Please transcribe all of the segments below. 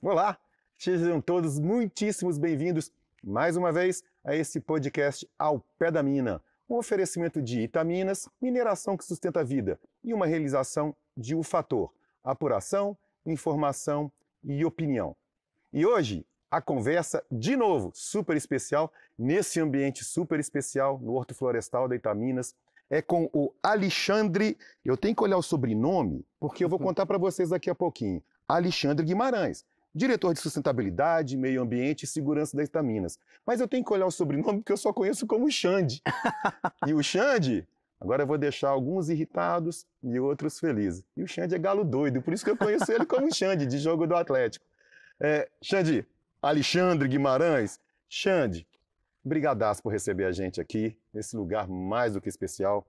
Olá, sejam todos muitíssimos bem-vindos mais uma vez a esse podcast Ao Pé da Mina, um oferecimento de Itaminas, mineração que sustenta a vida e uma realização de O Fator, apuração, informação e opinião. E hoje a conversa, de novo, super especial, nesse ambiente super especial, no Horto Florestal da Itaminas, é com o Alexandre, eu tenho que olhar o sobrenome, porque eu vou contar para vocês daqui a pouquinho, Alexandre Guimarães, diretor de sustentabilidade, meio ambiente e segurança da Itaminas. Mas eu tenho que olhar o sobrenome porque eu só conheço como Xande. E o Xande, agora eu vou deixar alguns irritados e outros felizes. E o Xande é galo doido, por isso que eu conheço ele como Xande, de jogo do Atlético. Xande, Alexandre Guimarães, Xande, brigadaço por receber a gente aqui, nesse lugar mais do que especial.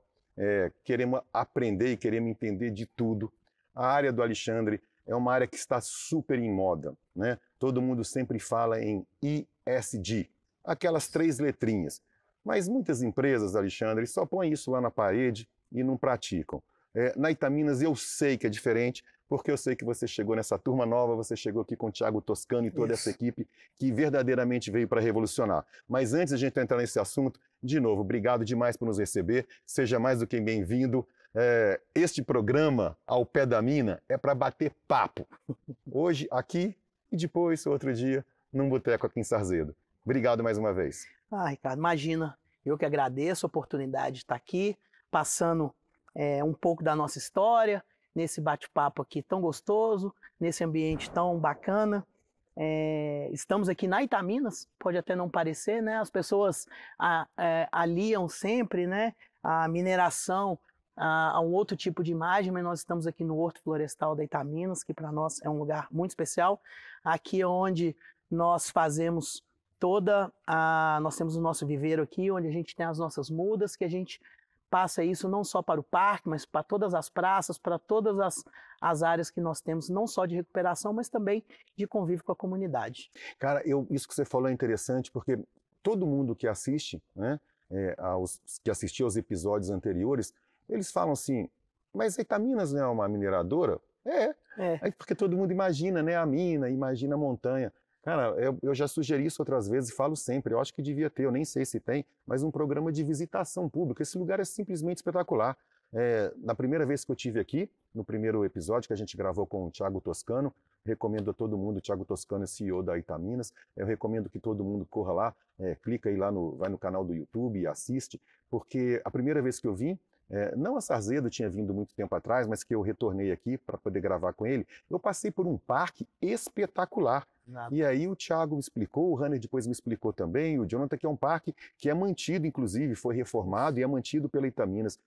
Queremos aprender e queremos entender de tudo. A área do Alexandre é uma área que está super em moda, né? Todo mundo sempre fala em ESG, aquelas 3 letrinhas. Mas muitas empresas, Alexandre, só põem isso lá na parede e não praticam. Na Itaminas eu sei que é diferente, porque eu sei que você chegou nessa turma nova, você chegou aqui com o Thiago Toscano e toda essa equipe que verdadeiramente veio para revolucionar. Mas antes de a gente entrar nesse assunto, de novo, obrigado demais por nos receber, seja mais do que bem-vindo. Este programa, Ao Pé da Mina, é para bater papo. Hoje, aqui, e depois, outro dia, num boteco aqui em Sarzedo. Obrigado mais uma vez. Ricardo, imagina, eu que agradeço a oportunidade de estar aqui, passando um pouco da nossa história, nesse bate-papo aqui tão gostoso, nesse ambiente tão bacana. Estamos aqui na Itaminas, pode até não parecer, né? As pessoas aliam sempre, né, a mineração a um outro tipo de imagem, mas nós estamos aqui no Horto Florestal da Itaminas, que para nós é um lugar muito especial. Aqui é onde nós fazemos nós temos o nosso viveiro aqui, onde a gente tem as nossas mudas, que a gente passa isso não só para o parque, mas para todas as praças, para todas as áreas que nós temos, não só de recuperação, mas também de convívio com a comunidade. Cara, isso que você falou é interessante, porque todo mundo que assiste, né, que assistiu aos episódios anteriores, eles falam assim, mas a Itaminas não é uma mineradora? Porque todo mundo imagina, né, a mina, imagina a montanha. Cara, eu já sugeri isso outras vezes e falo sempre, eu acho que devia ter, eu nem sei se tem, mas um programa de visitação pública. Esse lugar é simplesmente espetacular. Na primeira vez que eu estive aqui, no primeiro episódio que a gente gravou com o Thiago Toscano, recomendo a todo mundo, o Thiago Toscano é CEO da Itaminas, eu recomendo que todo mundo corra lá, clica aí lá, vai no canal do YouTube e assiste, porque a primeira vez que eu vim, não a Sarzedo, tinha vindo muito tempo atrás, mas que eu retornei aqui para poder gravar com ele, eu passei por um parque espetacular. E aí o Thiago me explicou, o Hanner depois me explicou também, o Jonathan, que é um parque que é mantido, inclusive, foi reformado e é mantido pela Itaminas.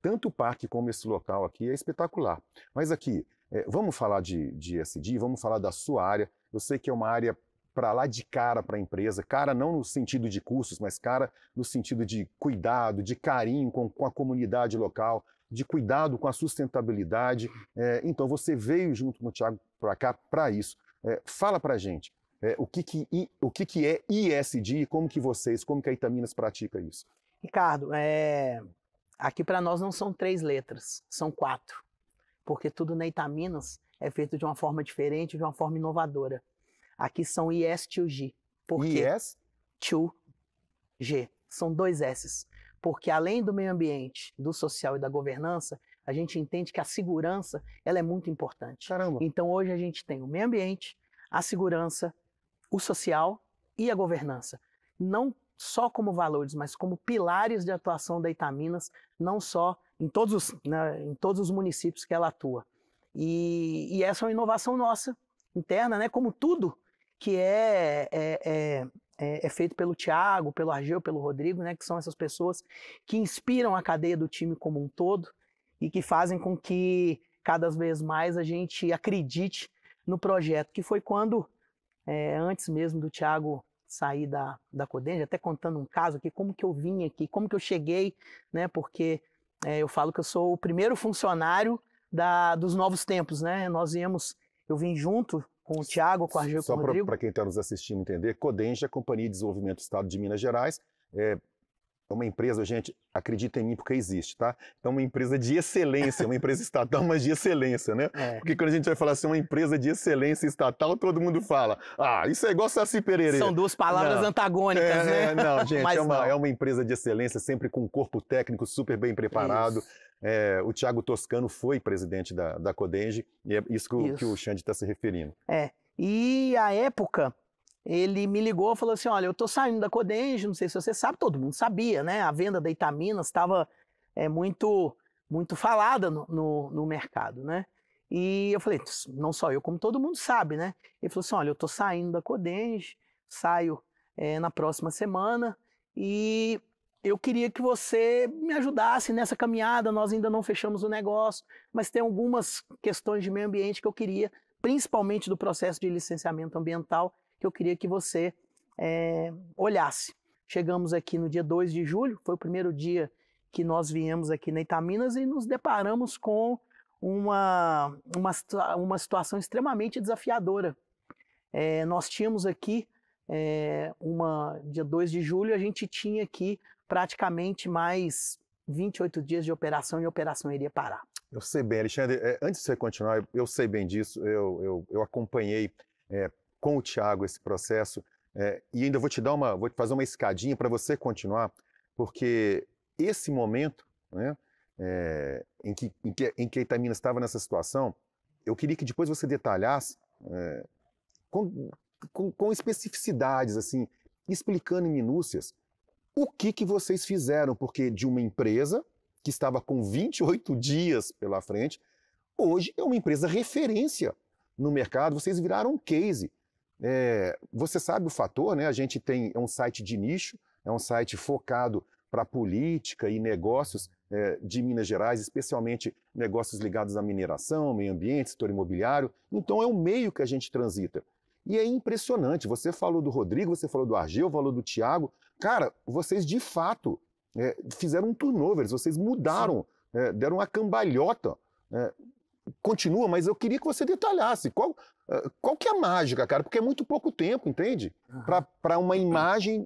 Tanto o parque como esse local aqui é espetacular. Mas aqui, vamos falar de ESG, vamos falar da sua área. Eu sei que é uma área para lá de cara para a empresa, cara não no sentido de custos, mas cara no sentido de cuidado, de carinho com a comunidade local, de cuidado com a sustentabilidade. Então você veio junto com o Thiago para cá para isso. Fala para a gente o que é ESG e como que a Itaminas pratica isso. Ricardo, aqui para nós não são 3 letras, são 4, porque tudo na Itaminas é feito de uma forma diferente, de uma forma inovadora. Aqui são ES2G. Por quê? ES2G. São 2 S's. Porque além do meio ambiente, do social e da governança, a gente entende que a segurança ela é muito importante. Caramba. Então hoje a gente tem o meio ambiente, a segurança, o social e a governança. Não só como valores, mas como pilares de atuação da Itaminas, não só em todos os municípios que ela atua. E essa é uma inovação nossa, interna, né? Como tudo que é feito pelo Thiago, pelo Argeu, pelo Rodrigo, né, que são essas pessoas que inspiram a cadeia do time como um todo e que fazem com que cada vez mais a gente acredite no projeto, que foi quando, antes mesmo do Thiago sair da Codenja, até contando um caso aqui, como que eu vim aqui, como que eu cheguei, né, porque eu falo que eu sou o primeiro funcionário dos novos tempos, né, eu vim junto com o Thiago, com o Argeu, com o Rodrigo. Só para quem está nos assistindo entender, Codenja, Companhia de Desenvolvimento do Estado de Minas Gerais, uma empresa, gente, acredita em mim porque existe, tá? Então, uma empresa de excelência, uma empresa estatal, mas de excelência, né? Porque quando a gente vai falar assim, uma empresa de excelência estatal, todo mundo fala, isso é igual Saci Pererê. São duas palavras antagônicas, né? Não, gente, Mas é uma empresa de excelência, sempre com um corpo técnico super bem preparado. O Thiago Toscano foi presidente da Codenge, e é isso que o Xande está se referindo. E à época, ele me ligou e falou assim, olha, eu estou saindo da Codenge, não sei se você sabe, todo mundo sabia, né? A venda da Itaminas estava muito falada no mercado, né? E eu falei, não só eu, como todo mundo sabe, né? Ele falou assim, olha, eu estou saindo da Codenge, saio na próxima semana e eu queria que você me ajudasse nessa caminhada, nós ainda não fechamos o negócio, mas tem algumas questões de meio ambiente que eu queria, principalmente do processo de licenciamento ambiental, que eu queria que você olhasse. Chegamos aqui no dia 2 de julho, foi o primeiro dia que nós viemos aqui na Itaminas e nos deparamos com uma situação extremamente desafiadora. Nós tínhamos aqui, dia 2 de julho, a gente tinha aqui praticamente mais 28 dias de operação e a operação iria parar. Eu sei bem, Alexandre, antes de você continuar, eu sei bem disso, eu acompanhei com o Thiago esse processo e ainda vou fazer uma escadinha para você continuar, porque esse momento, né, em que a Itaminas estava nessa situação, eu queria que depois você detalhasse com especificidades, assim, explicando em minúcias o que vocês fizeram, porque de uma empresa que estava com 28 dias pela frente, hoje é uma empresa referência no mercado, vocês viraram um case. Você sabe o fator, né? A gente tem um site de nicho, é um site focado para política e negócios de Minas Gerais, especialmente negócios ligados à mineração, meio ambiente, setor imobiliário. Então é um meio que a gente transita. E é impressionante, você falou do Rodrigo, você falou do Argeu, falou do Thiago. Cara, vocês de fato fizeram um turnover, vocês mudaram, deram uma cambalhota. Continua, mas eu queria que você detalhasse. Qual que é a mágica, cara? Porque é muito pouco tempo, entende? Para uma imagem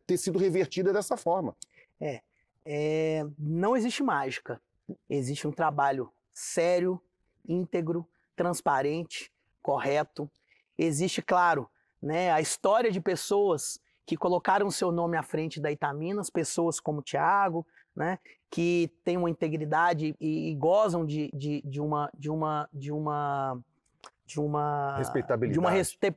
ter sido revertida dessa forma. Não existe mágica. Existe um trabalho sério, íntegro, transparente, correto. Existe, claro, né, a história de pessoas que colocaram seu nome à frente da Itaminas, pessoas como o Thiago, né, que têm uma integridade e gozam de uma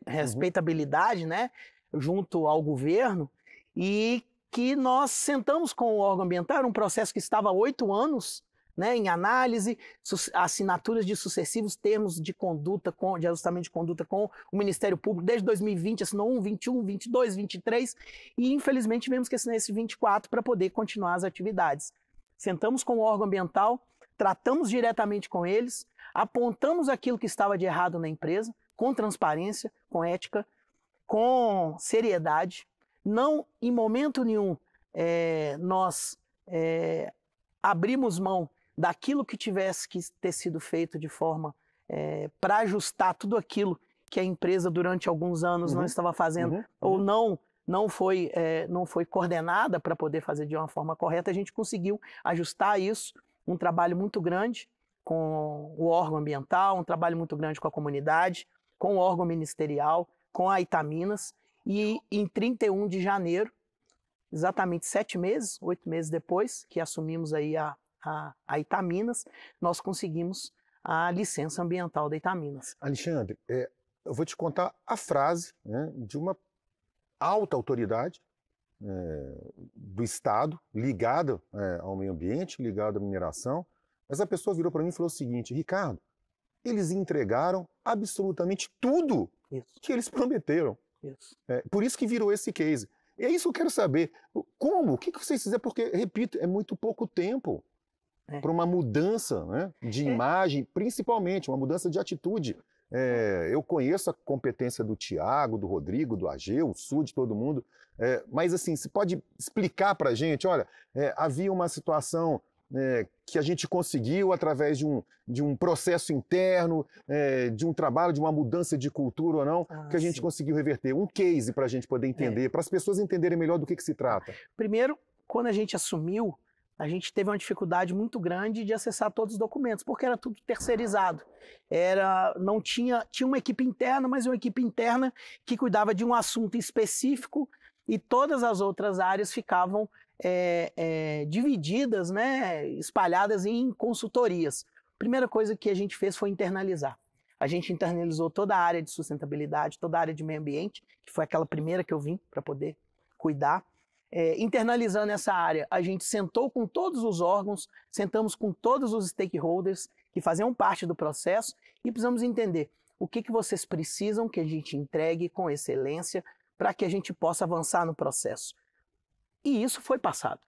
respeitabilidade, né, junto ao governo, e que nós sentamos com o órgão ambiental, era um processo que estava há 8 anos, né, em análise, assinaturas de sucessivos termos de conduta, de ajustamento de conduta com o Ministério Público, desde 2020, assinou 1, 21, 22, 23, e infelizmente tivemos que assinar esse 24 para poder continuar as atividades. Sentamos com o órgão ambiental, tratamos diretamente com eles, apontamos aquilo que estava de errado na empresa, com transparência, com ética, com seriedade. Não, em momento nenhum, nós abrimos mão daquilo que tivesse que ter sido feito de forma para ajustar tudo aquilo que a empresa durante alguns anos não estava fazendo ou não foi coordenada para poder fazer de uma forma correta. A gente conseguiu ajustar isso, um trabalho muito grande com o órgão ambiental, um trabalho muito grande com a comunidade, com o órgão ministerial, com a Itaminas, e em 31 de janeiro, exatamente 7 meses, 8 meses depois que assumimos aí a Itaminas, nós conseguimos a licença ambiental da Itaminas. Alexandre, eu vou te contar a frase, né, de uma alta autoridade do Estado, ligada ao meio ambiente, ligada à mineração, mas a pessoa virou para mim e falou o seguinte: Ricardo, eles entregaram absolutamente tudo que eles prometeram. Por isso que virou esse case. E é isso que eu quero saber. Como? O que vocês fizeram? Porque, repito, é muito pouco tempo para uma mudança, né, de imagem, principalmente, uma mudança de atitude. Eu conheço a competência do Thiago, do Rodrigo, do Ageu, o Sul, de todo mundo, mas assim, você pode explicar para a gente, olha, havia uma situação que a gente conseguiu através de um processo interno, de um trabalho, de uma mudança de cultura ou não, que a gente conseguiu reverter. Um case para a gente poder entender, para as pessoas entenderem melhor do que se trata. Primeiro, quando a gente assumiu, a gente teve uma dificuldade muito grande de acessar todos os documentos, porque era tudo terceirizado. Não tinha uma equipe interna, mas uma equipe interna que cuidava de um assunto específico e todas as outras áreas ficavam divididas, né, espalhadas em consultorias. A primeira coisa que a gente fez foi internalizar. A gente internalizou toda a área de sustentabilidade, toda a área de meio ambiente, que foi aquela primeira que eu vim para poder cuidar. Internalizando essa área, a gente sentou com todos os órgãos, sentamos com todos os stakeholders que faziam parte do processo e precisamos entender o que vocês precisam que a gente entregue com excelência para que a gente possa avançar no processo. E isso foi passado.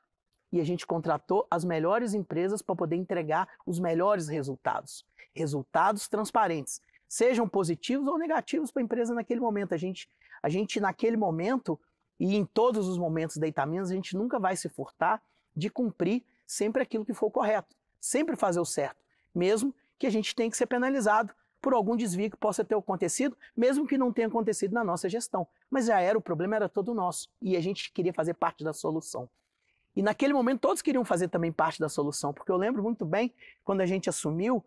E a gente contratou as melhores empresas para poder entregar os melhores resultados. Resultados transparentes, sejam positivos ou negativos para a empresa naquele momento. A gente naquele momento e em todos os momentos da Itaminas, a gente nunca vai se furtar de cumprir sempre aquilo que for correto, sempre fazer o certo, mesmo que a gente tenha que ser penalizado por algum desvio que possa ter acontecido, mesmo que não tenha acontecido na nossa gestão. Mas o problema era todo nosso e a gente queria fazer parte da solução. E naquele momento todos queriam fazer também parte da solução, porque eu lembro muito bem, quando a gente assumiu,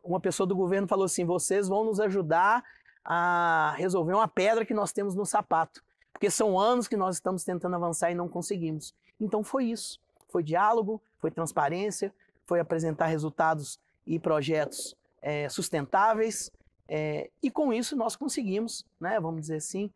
uma pessoa do governo falou assim, vocês vão nos ajudar a resolver uma pedra que nós temos no sapato, porque são anos que nós estamos tentando avançar e não conseguimos. Então foi isso, foi diálogo, foi transparência, foi apresentar resultados e projetos sustentáveis, e com isso nós conseguimos, né, vamos dizer assim,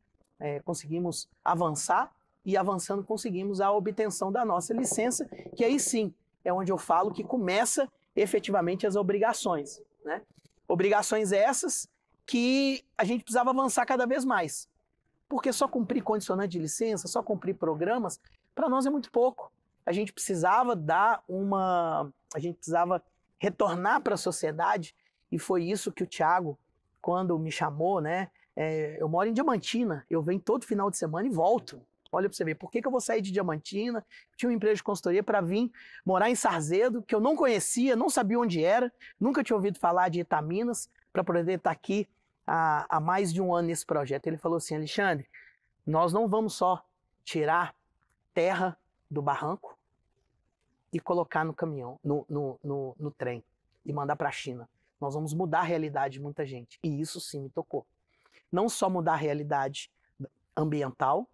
conseguimos avançar e avançando conseguimos a obtenção da nossa licença, que aí sim é onde eu falo que começa efetivamente as obrigações, né? Obrigações essas que a gente precisava avançar cada vez mais. Porque só cumprir condicionante de licença, só cumprir programas, para nós é muito pouco. A gente precisava retornar para a sociedade, e foi isso que o Thiago, quando me chamou, né? Eu moro em Diamantina, eu venho todo final de semana e volto. Olha para você ver, por que eu vou sair de Diamantina? Tinha uma empresa de consultoria para vir morar em Sarzedo, que eu não conhecia, não sabia onde era, nunca tinha ouvido falar de Itaminas, para poder estar aqui há mais de um ano nesse projeto. Ele falou assim, Alexandre, nós não vamos só tirar terra do barranco e colocar no caminhão, no trem e mandar para a China. Nós vamos mudar a realidade de muita gente. E isso sim me tocou. Não só mudar a realidade ambiental,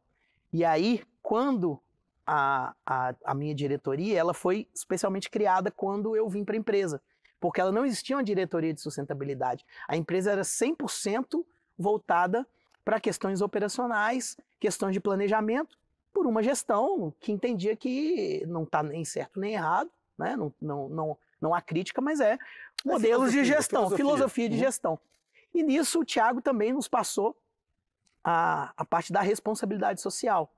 e aí quando a minha diretoria, ela foi especialmente criada quando eu vim para a empresa, porque ela não existia uma diretoria de sustentabilidade. A empresa era 100% voltada para questões operacionais, questões de planejamento, por uma gestão que entendia que não está nem certo nem errado, né? Não há crítica, mas modelos de gestão, filosofia de gestão. E nisso o Thiago também nos passou a parte da responsabilidade social,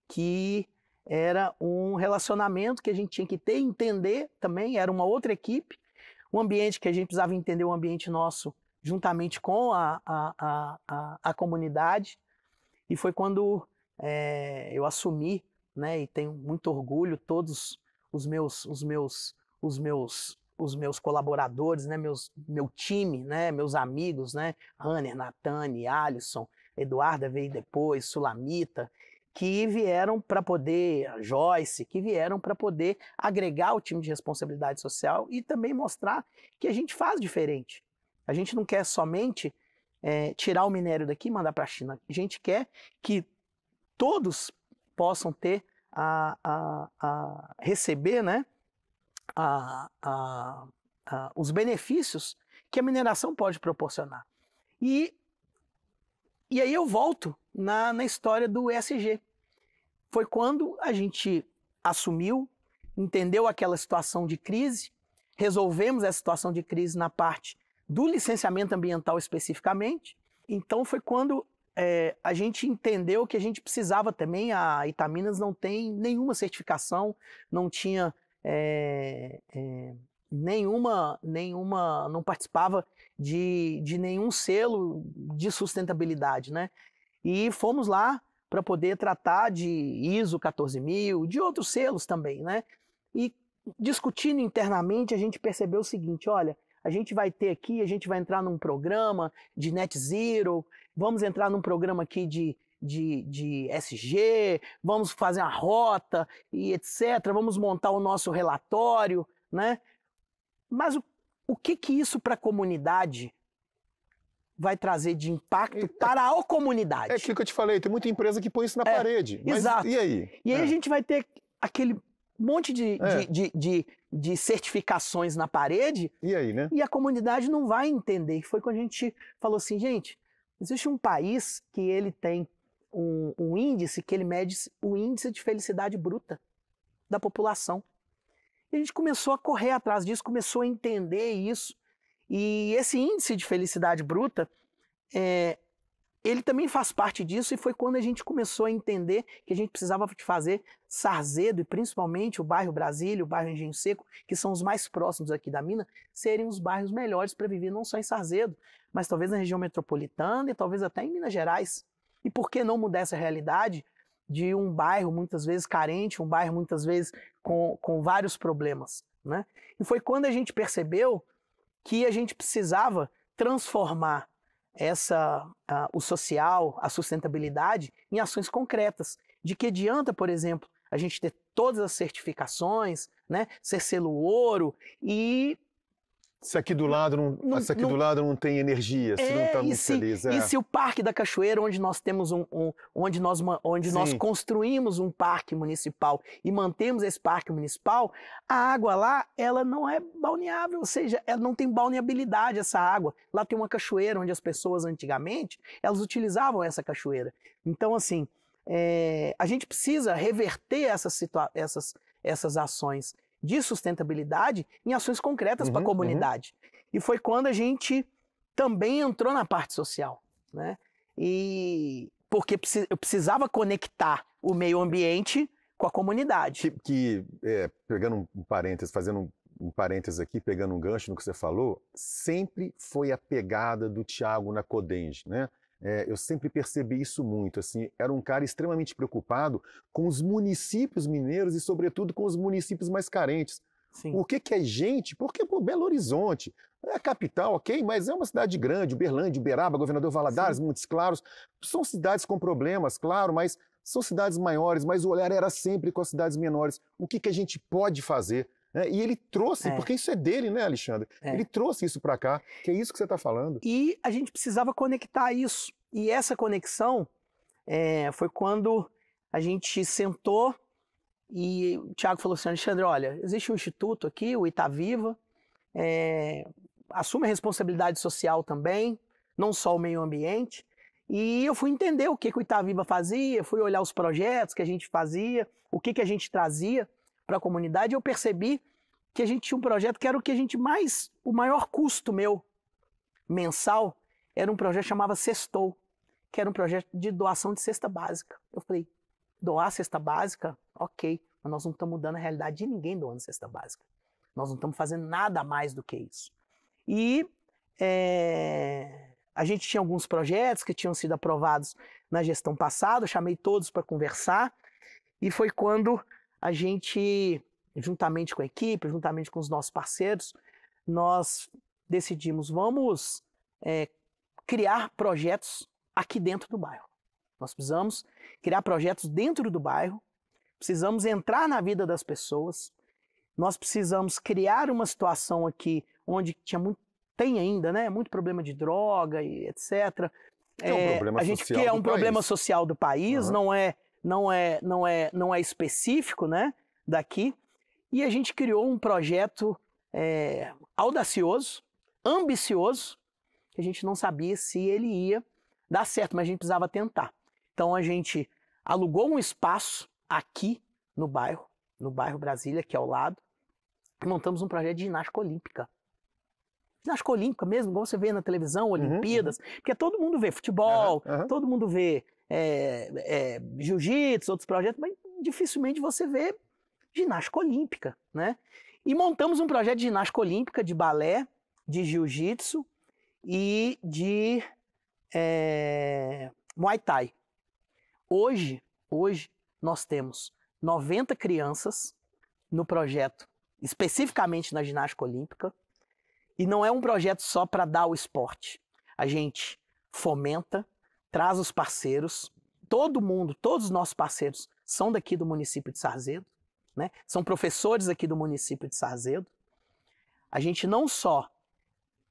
que era um relacionamento que a gente tinha que ter, entender também, era uma outra equipe, um ambiente que a gente precisava entender, o ambiente nosso, juntamente com a comunidade. E foi quando eu assumi, né, e tenho muito orgulho, todos os meus colaboradores, né, meu time, né, meus amigos, né, Hanner, Natane, Alisson, Eduarda veio depois, Sulamita, que vieram para poder, a Joyce, que vieram para poder agregar o time de responsabilidade social e também mostrar que a gente faz diferente. A gente não quer somente tirar o minério daqui e mandar para a China. A gente quer que todos possam ter receber, né, os benefícios que a mineração pode proporcionar. E aí eu volto na história do ESG. Foi quando a gente assumiu, entendeu aquela situação de crise, resolvemos essa situação de crise na parte do licenciamento ambiental especificamente. Então foi quando a gente entendeu que a gente precisava também, a Itaminas não tem nenhuma certificação, não tinha não participava de nenhum selo de sustentabilidade, né? E fomos lá para poder tratar de ISO 14000, de outros selos também, né? E discutindo internamente, a gente percebeu o seguinte, olha, a gente vai ter aqui, a gente vai entrar num programa de net zero, vamos entrar num programa aqui de SG, vamos fazer uma rota e etc. Vamos montar o nosso relatório, né? Mas o que isso para a comunidade vai trazer de impacto para a comunidade? É aquilo que eu te falei, tem muita empresa que põe isso na parede. Mas exato. E aí? E aí a gente vai ter aquele monte de certificações na parede. E aí, né? E a comunidade não vai entender. Foi quando a gente falou assim, gente, existe um país que ele tem um índice que ele mede o índice de felicidade bruta da população. E a gente começou a correr atrás disso, começou a entender isso. E esse índice de felicidade bruta, ele também faz parte disso, e foi quando a gente começou a entender que a gente precisava de fazer Sarzedo, e principalmente o bairro Brasília, o bairro Engenho Seco, que são os mais próximos aqui da mina, serem os bairros melhores para viver, não só em Sarzedo, mas talvez na região metropolitana e talvez até em Minas Gerais. E por que não mudar essa realidade de um bairro muitas vezes carente, um bairro muitas vezes com vários problemas, né? E foi quando a gente percebeu que a gente precisava transformar o social, a sustentabilidade, em ações concretas. De que adianta, por exemplo, a gente ter todas as certificações, né, ser selo ouro e... Se aqui do lado do lado não tem energia, se não está muito feliz. E se o Parque da Cachoeira, onde nós temos onde nós construímos um parque municipal e mantemos esse parque municipal, a água lá, ela não é balneável, ou seja, ela não tem balneabilidade, essa água. Lá tem uma cachoeira onde as pessoas antigamente, elas utilizavam essa cachoeira. Então, assim, a gente precisa reverter essas ações de sustentabilidade em ações concretas para a comunidade. E foi quando a gente também entrou na parte social, né? E porque eu precisava conectar o meio ambiente com a comunidade. Pegando um parênteses, fazendo um parênteses aqui, pegando um gancho no que você falou, sempre foi a pegada do Thiago na Codenge, né? Eu sempre percebi isso muito, assim, era um cara extremamente preocupado com os municípios mineiros e, sobretudo, com os municípios mais carentes. Sim. O que é gente? Porque Belo Horizonte é a capital, ok, mas é uma cidade grande, Uberlândia, Uberaba, Governador Valadares, sim, Montes Claros, são cidades com problemas, claro, mas são cidades maiores, mas o olhar era sempre com as cidades menores. O que a gente pode fazer? E ele trouxe, porque isso é dele, né, Alexandre? Ele trouxe isso para cá, que é isso que você está falando. E a gente precisava conectar isso. E essa conexão foi quando a gente sentou e o Thiago falou assim, Alexandre, olha, existe um instituto aqui, o Itaviva, assume a responsabilidade social também, não só o meio ambiente. E eu fui entender o que o Itaviva fazia, fui olhar os projetos que a gente fazia, o que a gente trazia para a comunidade, e eu percebi que a gente tinha um projeto que era o maior custo meu mensal, era um projeto que chamava Sextou, que era um projeto de doação de cesta básica. Eu falei, doar cesta básica? Ok, mas nós não estamos mudando a realidade de ninguém doando cesta básica. Nós não estamos fazendo nada mais do que isso. E a gente tinha alguns projetos que tinham sido aprovados na gestão passada, eu chamei todos para conversar, e foi quando a gente, juntamente com a equipe, juntamente com os nossos parceiros, nós decidimos, vamos criar projetos aqui dentro do bairro. Nós precisamos criar projetos dentro do bairro, precisamos entrar na vida das pessoas, nós precisamos criar uma situação aqui onde tem ainda, né, muito problema de droga e etc. A gente quer um problema social do país, não é específico, né, daqui. E a gente criou um projeto audacioso, ambicioso, que a gente não sabia se ele ia dar certo, mas a gente precisava tentar. Então a gente alugou um espaço aqui no bairro Brasília, que é ao lado, e montamos um projeto de ginástica olímpica. Ginástica olímpica mesmo, como você vê na televisão, Olimpíadas, porque todo mundo vê futebol, todo mundo vê jiu-jitsu, outros projetos, mas dificilmente você vê ginástica olímpica, né? E montamos um projeto de ginástica olímpica, de balé, de jiu-jitsu e de Muay Thai. Hoje nós temos 90 crianças no projeto, especificamente na ginástica olímpica, e não é um projeto só para dar o esporte. A gente fomenta, traz os parceiros, todo mundo, todos os nossos parceiros são daqui do município de Sarzedo, né? São professores aqui do município de Sarzedo. A gente não só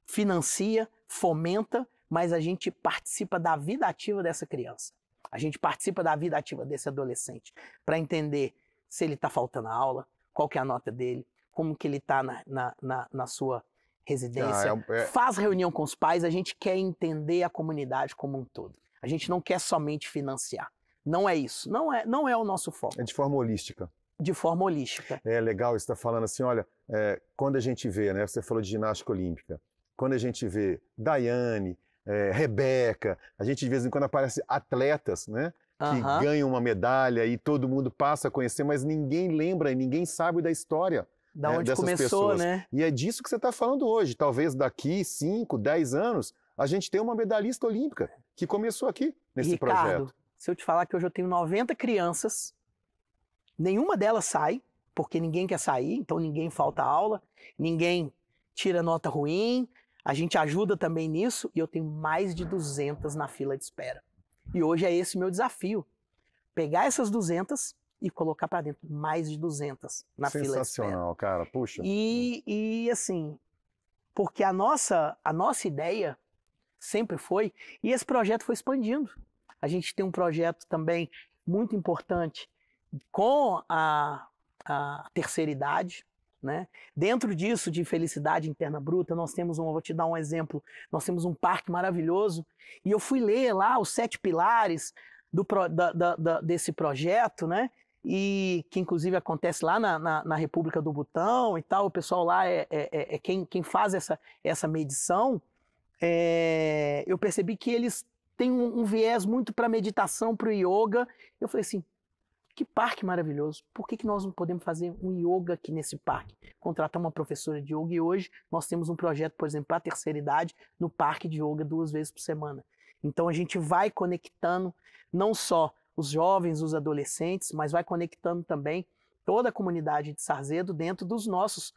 financia, fomenta, mas a gente participa da vida ativa dessa criança. A gente participa da vida ativa desse adolescente para entender se ele está faltando a aula, qual que é a nota dele, como que ele está na sua residência. Faz reunião com os pais, a gente quer entender a comunidade como um todo. A gente não quer somente financiar. Não é isso. Não é o nosso foco. É de forma holística. De forma holística. É legal, você está falando assim, olha, quando a gente vê, né, você falou de ginástica olímpica, quando a gente vê Daiane, Rebeca, a gente de vez em quando aparece atletas, né, que ganham uma medalha e todo mundo passa a conhecer, mas ninguém lembra e ninguém sabe da história da onde dessas começou, pessoas. Né? E é disso que você está falando hoje. Talvez daqui 5, 10 anos, a gente tenha uma medalhista olímpica que começou aqui nesse projeto. Se eu te falar que hoje eu tenho 90 crianças, nenhuma delas sai, porque ninguém quer sair, então ninguém falta aula, ninguém tira nota ruim, a gente ajuda também nisso, e eu tenho mais de 200 na fila de espera. E hoje é esse o meu desafio, pegar essas 200 e colocar para dentro mais de 200 na fila de espera. Sensacional, cara, puxa. E assim, porque a nossa ideia sempre foi, e esse projeto foi expandindo. A gente tem um projeto também muito importante com a terceira idade, né? Dentro disso, de felicidade interna bruta, nós temos vou te dar um exemplo, nós temos um parque maravilhoso, e eu fui ler lá os 7 pilares desse projeto, né? E que inclusive acontece lá na República do Butão e tal, o pessoal lá quem faz essa medição. Eu percebi que eles têm um viés muito para meditação, para o yoga. Eu falei assim, que parque maravilhoso, por que nós não podemos fazer um yoga aqui nesse parque? Contratar uma professora de yoga, e hoje nós temos um projeto, por exemplo, para a terceira idade, no parque de yoga 2 vezes por semana. Então a gente vai conectando não só os jovens, os adolescentes, mas vai conectando também toda a comunidade de Sarzedo dentro dos nossos,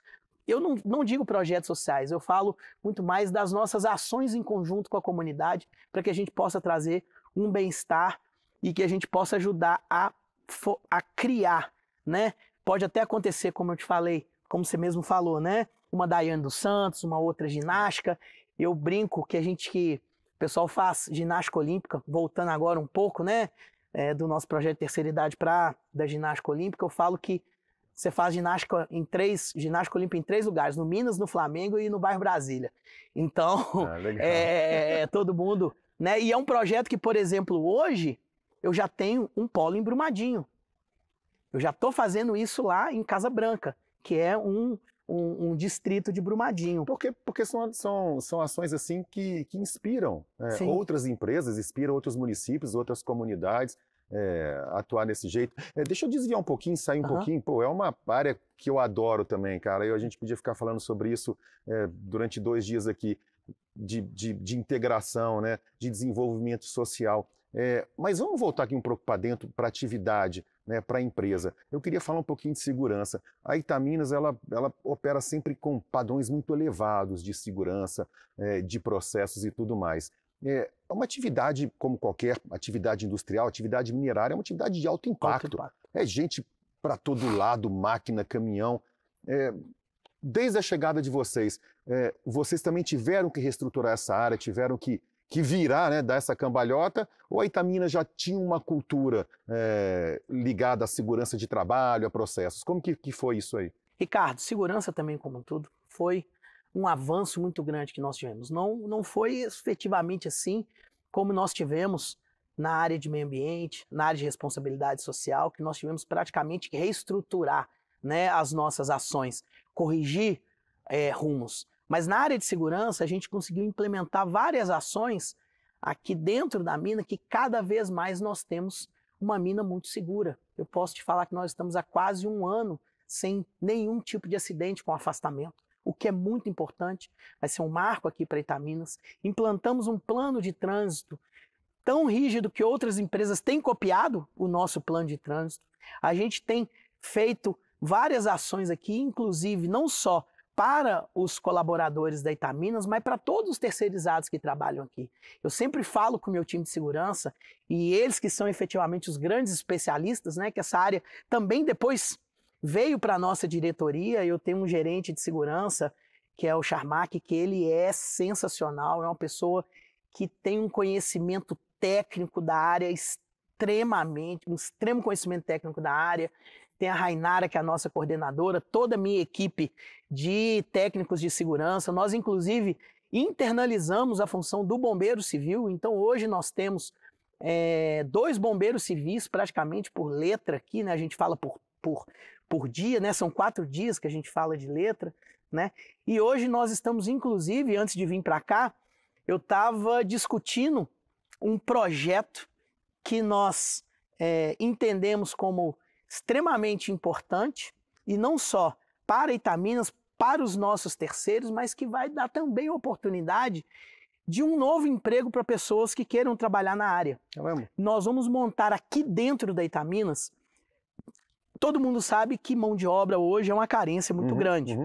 eu não digo projetos sociais, eu falo muito mais das nossas ações em conjunto com a comunidade, para que a gente possa trazer um bem-estar e que a gente possa ajudar a criar, né? Pode até acontecer, como eu te falei, como você mesmo falou, né? Uma Daiane dos Santos, uma outra ginástica. Eu brinco que o pessoal faz ginástica olímpica, voltando agora um pouco, né? Do nosso projeto de terceira idade da ginástica olímpica, eu falo que você faz ginástica olímpica em 3 lugares, no Minas, no Flamengo e no bairro Brasília. Então, todo mundo, né? E é um projeto que, por exemplo, hoje eu já tenho um polo em Brumadinho. Eu já estou fazendo isso lá em Casa Branca, que é um distrito de Brumadinho. Porque são ações assim que inspiram outras empresas, inspiram outros municípios, outras comunidades a atuar desse jeito. Deixa eu desviar um pouquinho, sair um pouquinho. Pô, é uma área que eu adoro também, cara. A gente podia ficar falando sobre isso durante 2 dias aqui, de integração, né? De desenvolvimento social. Mas vamos voltar aqui um pouco para dentro, para a atividade, né, para a empresa. Eu queria falar um pouquinho de segurança. A Itaminas, ela opera sempre com padrões muito elevados de segurança, de processos e tudo mais. Uma atividade como qualquer atividade industrial, atividade minerária, é uma atividade de alto impacto. É gente para todo lado, máquina, caminhão. Desde a chegada de vocês, vocês também tiveram que reestruturar essa área, tiveram que virar, né, dar essa cambalhota, ou a Itaminas já tinha uma cultura ligada à segurança de trabalho, a processos? Como que foi isso aí? Ricardo, segurança também como tudo, foi um avanço muito grande que nós tivemos. Não foi efetivamente assim como nós tivemos na área de meio ambiente, na área de responsabilidade social, que nós tivemos praticamente que reestruturar, né, as nossas ações, corrigir rumos. Mas na área de segurança, a gente conseguiu implementar várias ações aqui dentro da mina, que cada vez mais nós temos uma mina muito segura. Eu posso te falar que nós estamos há quase 1 ano sem nenhum tipo de acidente com afastamento, o que é muito importante. Vai ser um marco aqui para Itaminas. Implantamos um plano de trânsito tão rígido que outras empresas têm copiado o nosso plano de trânsito. A gente tem feito várias ações aqui, inclusive não só para os colaboradores da Itaminas, mas para todos os terceirizados que trabalham aqui. Eu sempre falo com o meu time de segurança, e eles que são efetivamente os grandes especialistas, né, que essa área também depois veio para a nossa diretoria. Eu tenho um gerente de segurança, que é o Charmac, que ele é sensacional, é uma pessoa que tem um conhecimento técnico da área um extremo conhecimento técnico da área. Tem a Rainara, que é a nossa coordenadora, toda a minha equipe de técnicos de segurança. Nós, inclusive, internalizamos a função do bombeiro civil. Então, hoje nós temos 2 bombeiros civis praticamente por letra aqui, né? A gente fala por dia, né? São 4 dias que a gente fala de letra, né? E hoje nós estamos, inclusive, antes de vir para cá, eu estava discutindo um projeto que nós entendemos como extremamente importante, e não só para Itaminas, para os nossos terceiros, mas que vai dar também oportunidade de um novo emprego para pessoas que queiram trabalhar na área. Nós vamos montar aqui dentro da Itaminas. Todo mundo sabe que mão de obra hoje é uma carência muito grande.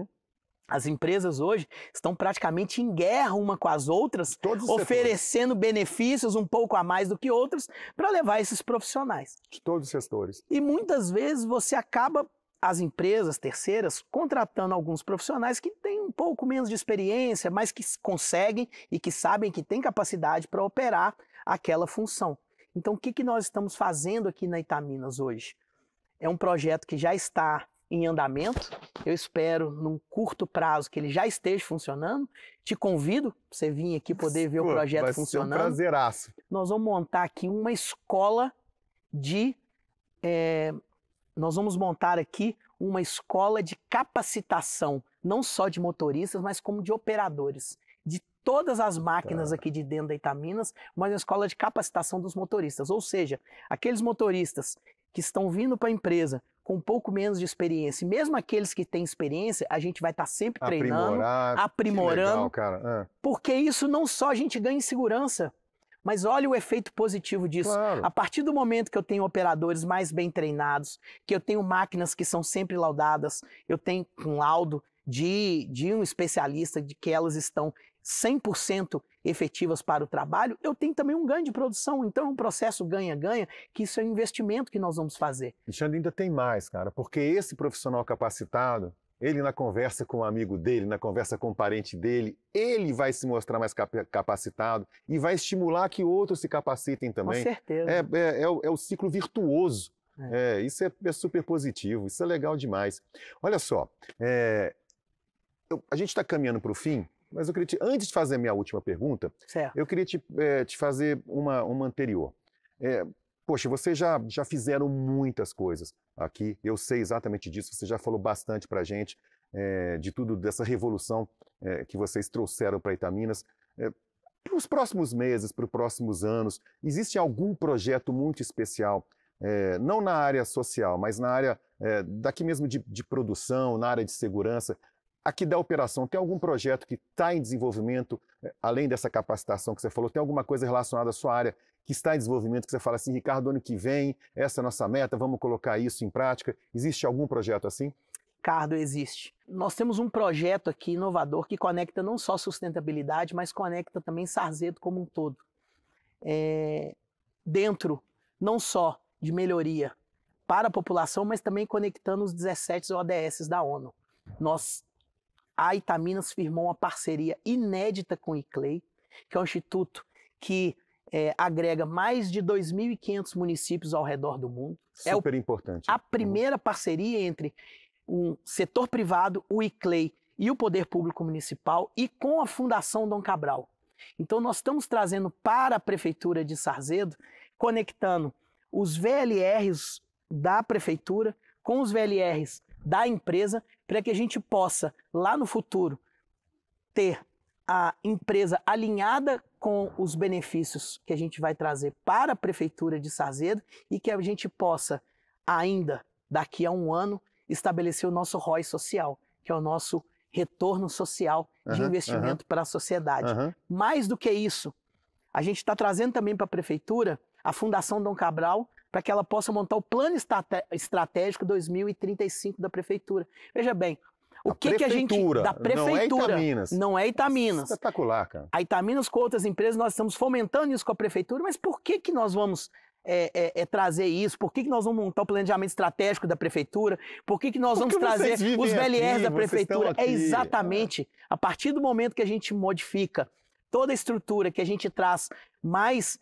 As empresas hoje estão praticamente em guerra uma com as outras, oferecendo benefícios um pouco a mais do que outras para levar esses profissionais. De todos os setores. E muitas vezes você acaba, as empresas terceiras, contratando alguns profissionais que têm um pouco menos de experiência, mas que conseguem e que sabem que têm capacidade para operar aquela função. Então, o que nós estamos fazendo aqui na Itaminas hoje? É um projeto que já está em andamento. Eu espero, num curto prazo, que ele já esteja funcionando. Te convido para você vir aqui poder ver o projeto funcionando. Vai ser um prazeraço. Nós vamos montar aqui uma escola de... nós vamos montar aqui uma escola de capacitação, não só de motoristas, mas como de operadores, de todas as máquinas aqui de dentro da Itaminas, mas uma escola de capacitação dos motoristas. Ou seja, aqueles motoristas que estão vindo para a empresa com um pouco menos de experiência, e mesmo aqueles que têm experiência, a gente vai estar sempre treinando, aprimorando, legal, cara. Porque isso não só a gente ganha em segurança, mas olha o efeito positivo disso. Claro. A partir do momento que eu tenho operadores mais bem treinados, que eu tenho máquinas que são sempre laudadas, eu tenho um laudo de um especialista de que elas estão 100% efetivas para o trabalho, eu tenho também um ganho de produção. Então é um processo ganha-ganha, que isso é um investimento que nós vamos fazer. Alexandre, ainda tem mais, cara, porque esse profissional capacitado, ele na conversa com um amigo dele, na conversa com um parente dele, ele vai se mostrar mais capacitado e vai estimular que outros se capacitem também. Com certeza. É o ciclo virtuoso. Isso é super positivo, isso é legal demais. Olha só, a gente está caminhando para o fim, mas eu queria antes de fazer a minha última pergunta, eu queria te fazer uma anterior. Poxa, vocês já fizeram muitas coisas aqui, eu sei exatamente disso, você já falou bastante para a gente de tudo, dessa revolução que vocês trouxeram para Itaminas. Para os próximos meses, para os próximos anos, existe algum projeto muito especial, não na área social, mas na área daqui mesmo de produção, na área de segurança, aqui da operação? Tem algum projeto que está em desenvolvimento, além dessa capacitação que você falou? Tem alguma coisa relacionada à sua área que está em desenvolvimento, que você fala assim, Ricardo, ano que vem, essa é a nossa meta, vamos colocar isso em prática? Existe algum projeto assim? Ricardo, existe. Nós temos um projeto aqui inovador que conecta não só sustentabilidade, mas conecta também Sarzedo como um todo. Dentro, não só de melhoria para a população, mas também conectando os 17 ODS da ONU. A Itaminas firmou uma parceria inédita com o ICLEI, que é um instituto que agrega mais de 2.500 municípios ao redor do mundo. Super importante. A primeira parceria entre um setor privado, o ICLEI e o Poder Público Municipal, e com a Fundação Dom Cabral. Então nós estamos trazendo para a Prefeitura de Sarzedo, conectando os VLRs da Prefeitura com os VLRs da empresa, para que a gente possa, lá no futuro, ter a empresa alinhada com os benefícios que a gente vai trazer para a Prefeitura de Sarzedo e que a gente possa, ainda daqui a um ano, estabelecer o nosso ROI social, que é o nosso retorno social de investimento para a sociedade. Mais do que isso, a gente está trazendo também para a Prefeitura a Fundação Dom Cabral, para que ela possa montar o plano estratégico 2035 da Prefeitura. Veja bem, O que a gente... Da prefeitura. Não é Itaminas. Não é Itaminas. Espetacular, cara. A Itaminas com outras empresas, nós estamos fomentando isso com a prefeitura, mas por que nós vamos trazer isso? Por que nós vamos montar o planejamento estratégico da prefeitura? Por que nós vamos trazer os VLRs da prefeitura? É exatamente a partir do momento que a gente modifica toda a estrutura, que a gente traz mais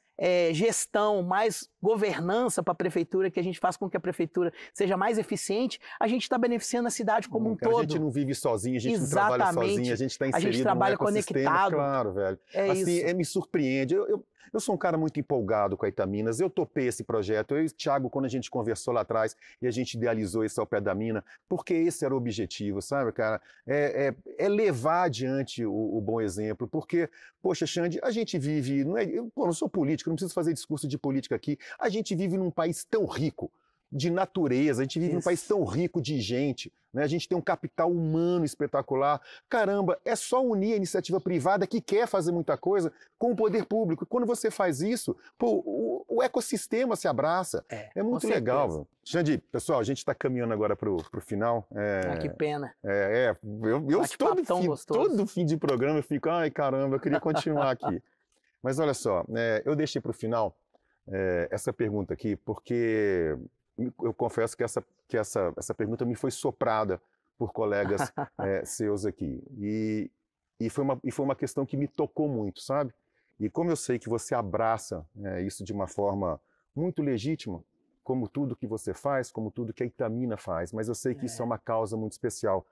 gestão, mais governança para a prefeitura, que a gente faz com que a prefeitura seja mais eficiente, a gente está beneficiando a cidade como um todo. A gente não vive sozinho, a gente não trabalha sozinho, a gente está inserido, a gente trabalha conectado. Claro, velho. Assim, me surpreende. Eu sou um cara muito empolgado com a Itaminas, eu topei esse projeto, eu e o Thiago, quando a gente conversou lá atrás e a gente idealizou esse Ao Pé da Mina, porque esse era o objetivo, sabe, cara? É levar adiante o bom exemplo, porque, poxa, Xande, a gente vive, eu não sou político, não preciso fazer discurso de política aqui, a gente vive num país tão rico de natureza, a gente vive num país tão rico de gente, né? A gente tem um capital humano espetacular. Caramba, é só unir a iniciativa privada que quer fazer muita coisa com o poder público. E quando você faz isso, pô, o ecossistema se abraça. É muito legal. Xande, pessoal, a gente está caminhando agora para o final. Que pena. Todo fim de programa eu fico, ai caramba, eu queria continuar aqui. Mas olha só, eu deixei para o final essa pergunta aqui, porque eu confesso que essa pergunta me foi soprada por colegas seus aqui. E foi uma questão que me tocou muito, sabe? E como eu sei que você abraça isso de uma forma muito legítima, como tudo que você faz, como tudo que a Itamina faz, mas eu sei que isso é uma causa muito especial.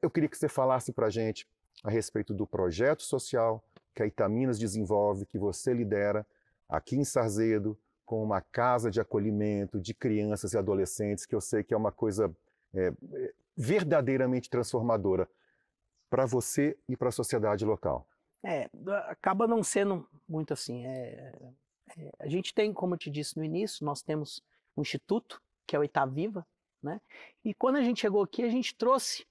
Eu queria que você falasse para a gente a respeito do projeto social que a Itaminas desenvolve, que você lidera aqui em Sarzedo, com uma casa de acolhimento de crianças e adolescentes, que eu sei que é uma coisa verdadeiramente transformadora para você e para a sociedade local. Acaba não sendo muito assim. A gente tem, como eu te disse no início, nós temos um instituto, que é o Itaviva, né? E quando a gente chegou aqui, a gente trouxe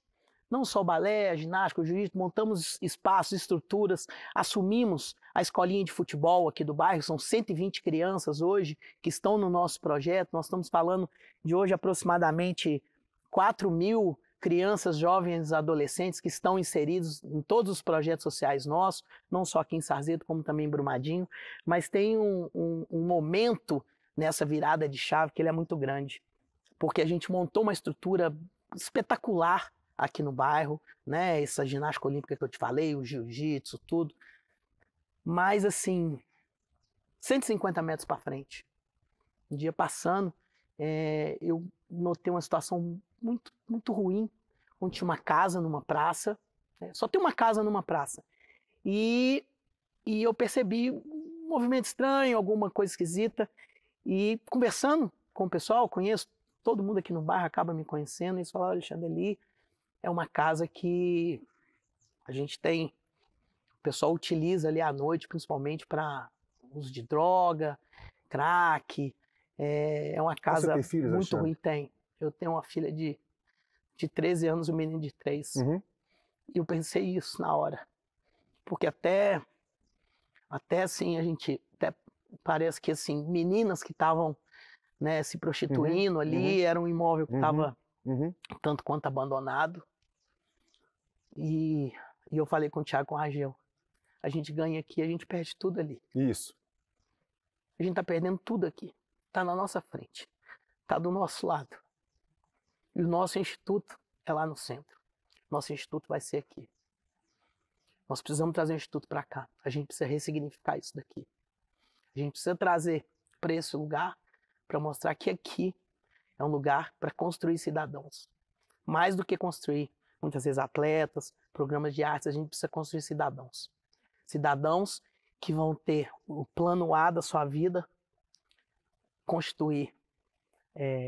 não só o balé, a ginástica, o jiu-jitsu, montamos espaços, estruturas, assumimos a escolinha de futebol aqui do bairro, são 120 crianças hoje que estão no nosso projeto, nós estamos falando de hoje aproximadamente 4.000 crianças, jovens, adolescentes que estão inseridos em todos os projetos sociais nossos, não só aqui em Sarzedo, como também em Brumadinho, mas tem um momento nessa virada de chave que ele é muito grande, porque a gente montou uma estrutura espetacular aqui no bairro, né? Essa ginástica olímpica que eu te falei, o jiu-jitsu, tudo. Mas, assim, 150 metros para frente, um dia passando, eu notei uma situação muito, muito ruim, onde tinha uma casa numa praça, só tem uma casa numa praça. E eu percebi um movimento estranho, alguma coisa esquisita, e conversando com o pessoal, conheço todo mundo aqui no bairro, acaba me conhecendo, e eles falaram, Alexandre, ali é uma casa que a gente tem, o pessoal utiliza ali à noite, principalmente para uso de droga, crack. É uma casa Você tem filhos, muito ruim. Tem. Eu tenho uma filha de 13 anos e um menino de 3. Uhum. E eu pensei isso na hora. Porque até assim, a gente, até parece que assim, meninas que estavam, né, se prostituindo ali, era um imóvel que estava tanto quanto abandonado. E eu falei com o Thiago, com o Ragel, a gente ganha aqui, a gente perde tudo ali. Isso. A gente tá perdendo tudo aqui. Tá na nossa frente. Tá do nosso lado. E o nosso instituto é lá no centro. Nosso instituto vai ser aqui. Nós precisamos trazer o instituto para cá. A gente precisa ressignificar isso daqui. A gente precisa trazer para esse lugar para mostrar que aqui é um lugar para construir cidadãos. Mais do que construir, muitas vezes, atletas, programas de artes, a gente precisa construir cidadãos. Cidadãos que vão ter o plano A da sua vida, constituir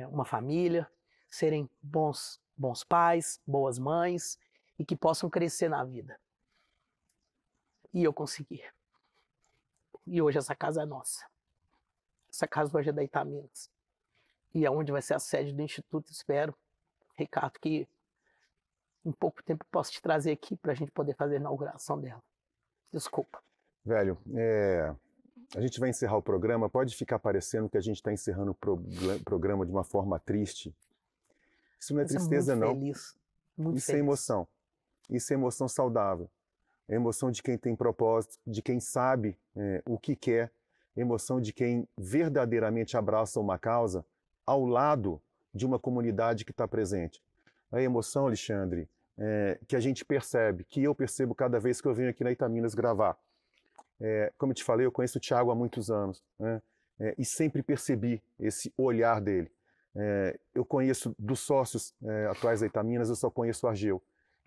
uma família, serem bons pais, boas mães e que possam crescer na vida. E eu consegui. E hoje essa casa é nossa. Essa casa hoje é da Itaminas. E é onde vai ser a sede do Instituto, espero, Ricardo, que em pouco tempo posso te trazer aqui para a gente poder fazer a inauguração dela. Desculpa. Velho, a gente vai encerrar o programa. Pode ficar parecendo que a gente está encerrando o programa de uma forma triste. Isso não é tristeza, não. Muito Isso é feliz. emoção. Isso é emoção saudável. É emoção de quem tem propósito, de quem sabe o que quer, emoção de quem verdadeiramente abraça uma causa ao lado de uma comunidade que está presente. A emoção, Alexandre, que a gente percebe, que eu percebo cada vez que eu venho aqui na Itaminas gravar. Como eu te falei, eu conheço o Thiago há muitos anos, né? E sempre percebi esse olhar dele. Eu conheço dos sócios atuais da Itaminas, eu só conheço o Argeu.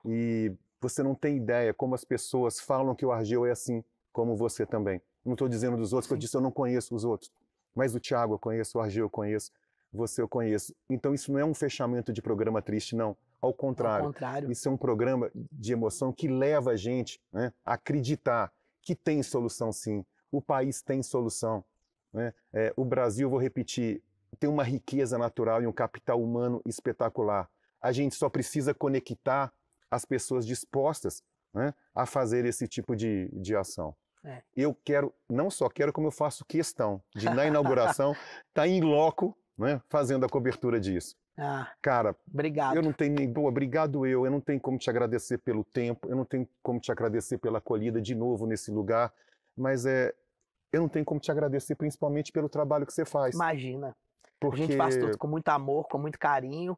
E você não tem ideia como as pessoas falam que o Argeu é assim, como você também. Não estou dizendo dos outros, porque eu disse eu não conheço os outros. Mas o Thiago eu conheço, o Argeu eu conheço, você eu conheço. Então isso não é um fechamento de programa triste, não. Ao contrário. Ao contrário. Isso é um programa de emoção que leva a gente, né, a acreditar que tem solução sim. O país tem solução, né? O Brasil, vou repetir, tem uma riqueza natural e um capital humano espetacular. A gente só precisa conectar as pessoas dispostas, né, a fazer esse tipo de ação. Eu quero, não só quero, como eu faço questão de, na inauguração, estar em loco, né, fazendo a cobertura disso. Cara, obrigado. Eu não tenho nem obrigado eu não tenho como te agradecer pelo tempo, eu não tenho como te agradecer pela acolhida de novo nesse lugar, mas eu não tenho como te agradecer principalmente pelo trabalho que você faz. Imagina. Porque... A gente faz tudo com muito amor, com muito carinho.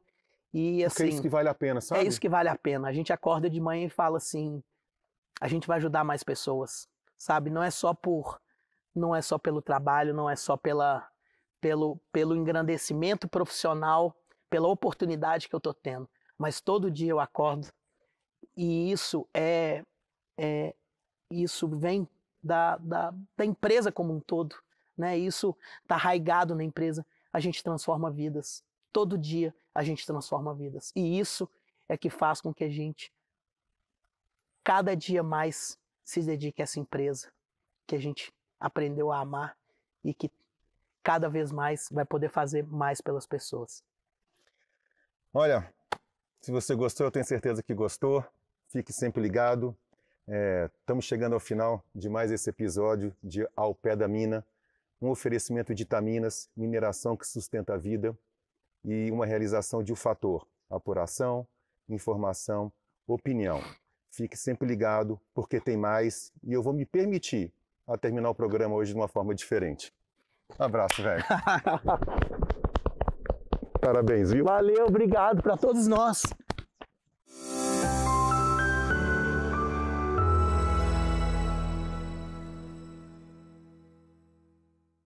E, assim, é isso que vale a pena, sabe? É isso que vale a pena. A gente acorda de manhã e fala assim, a gente vai ajudar mais pessoas, sabe? Não é só pelo trabalho, não é só pelo engrandecimento profissional, pela oportunidade que eu tô tendo, mas todo dia eu acordo e isso isso vem da empresa como um todo, né? Isso tá arraigado na empresa. A gente transforma vidas. Todo dia a gente transforma vidas. E isso é que faz com que a gente cada dia mais se dedique a essa empresa que a gente aprendeu a amar e que cada vez mais vai poder fazer mais pelas pessoas. Olha, se você gostou, eu tenho certeza que gostou. Fique sempre ligado. Estamos chegando ao final de mais esse episódio de Ao Pé da Mina, um oferecimento de Itaminas, mineração que sustenta a vida, e uma realização de um fator, apuração, informação, opinião. Fique sempre ligado, porque tem mais, e eu vou me permitir a terminar o programa hoje de uma forma diferente. Um abraço, velho. Parabéns, viu? Valeu, obrigado para todos nós.